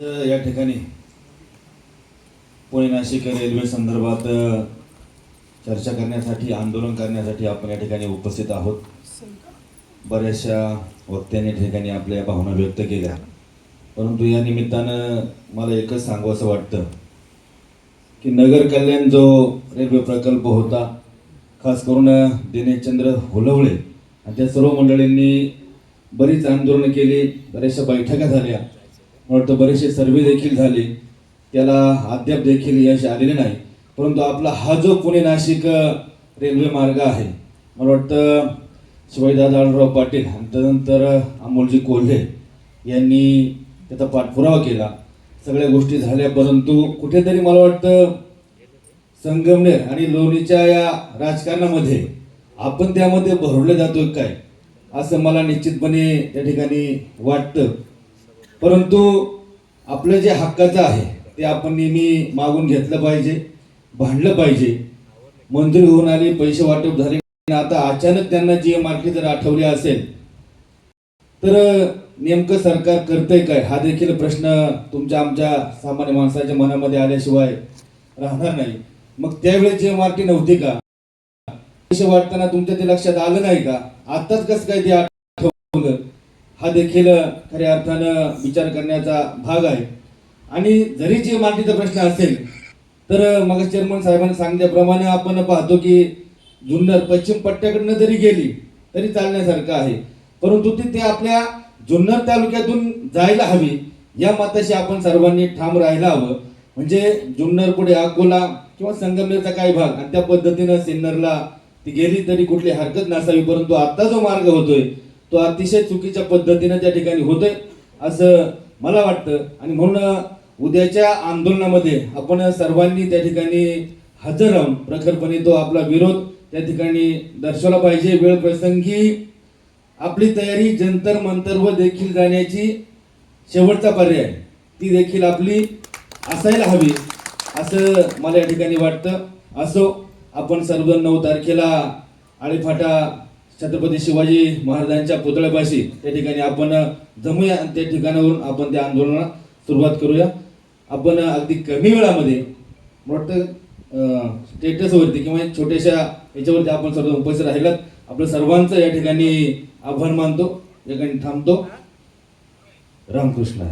या ठिकाणी पुणे नाशिक रेल्वे संदर्भात चर्चा करण्यासाठी आंदोलन करण्यासाठी आपण या ठिकाणी उपस्थित आहोत। बऱ्याचशा वक्त्यांनी ठिकाणी आपल्या भावना व्यक्त केल्या, परंतु या निमित्तानं मला एकच सांगावंसं वाटतं की नगर कल्याण जो रेल्वे प्रकल्प होता, खास करून दिनेशचंद्र हुलवळे आणि त्या सर्व मंडळींनी बरीच आंदोलनं केली, बऱ्याचशा बैठका झाल्या, मला वाटतं बरेचसे सर्वे देखील झाले, त्याला अद्याप देखील यश आलेले नाही। परंतु आपला हा जो पुणे नाशिक रेल्वे मार्ग आहे, मला वाटतं शिवाजीदादा आढळराव पाटील आणि त्यानंतर अमोलजी कोल्हे यांनी त्याचा पाठपुरावा केला, सगळ्या गोष्टी झाल्या, परंतु कुठेतरी मला वाटतं संगमनेर आणि लोणीच्या या राजकारणामध्ये आपण त्यामध्ये भरवले जातोय काय, असं मला निश्चितपणे त्या ठिकाणी वाटतं। परंतु आपलं जे हक्काचं आहे ते आपण नेहमी मागून घेतलं पाहिजे, भांडलं पाहिजे। मंजुरी होऊन आली, पैसे वाटप झाले, आता अचानक त्यांना GMRT जर आठवली असेल तर नेमकं सरकार करतंय काय, हा देखील प्रश्न तुमच्या आमच्या सामान्य माणसाच्या मनामध्ये आल्याशिवाय राहणार नाही। मग त्यावेळेस GMRT नव्हती का? पैसे वाटताना तुमच्या ते लक्षात आलं नाही का? आताच कसं काय ते आठवलं, हा देखील खऱ्या अर्थानं विचार करण्याचा भाग आहे। आणि जरी GMRTचा प्रश्न असेल तर मग चेअरमन साहेबांनी सांगितल्याप्रमाणे आपण पाहतो की जुन्नर पश्चिम पट्ट्याकडनं जरी गेली तरी चालण्यासारखं आहे, परंतु ते आपल्या जुन्नर तालुक्यातून जायला हवी या मताशी आपण सर्वांनी ठाम राहायला हवं। म्हणजे जुन्नर पुढे अकोला किंवा संगमनेरचा काही भाग आणि त्या पद्धतीनं सिन्नरला ती गेली तरी कुठली हरकत नसावी, परंतु आता जो मार्ग होतोय तो अतिशय चुकीच्या पद्धतीने त्या ठिकाणी होतोय असं मला वाटतं। आणि म्हणून उद्याच्या आंदोलनामध्ये आपण सर्वांनी त्या ठिकाणी हजर राहून प्रखरपणे तो आपला विरोध त्या ठिकाणी दर्शवला पाहिजे। वेळ प्रसंगी आपली तयारी जंतर मंतरवर देखील जाण्याची शेवटचा पर्याय ती देखील आपली असायला हवी असं मला या ठिकाणी वाटतं। असो, आपण सर्व 9 तारखेला आळेफाटा छत्रपती शिवाजी महाराजांच्या पुतळ्यापाशी त्या ठिकाणी आपण जमूया आणि त्या ठिकाणावरून आपण त्या आंदोलनाला सुरुवात करूया। आपण अगदी कमी वेळामध्ये वाटतं स्टेटसवरती किंवा छोट्याशा याच्यावरती आपण सर्व उपस्थित राहिलात, आपलं सर्वांचं या ठिकाणी आभार मानतो, या ठिकाणी थांबतो। रामकृष्ण।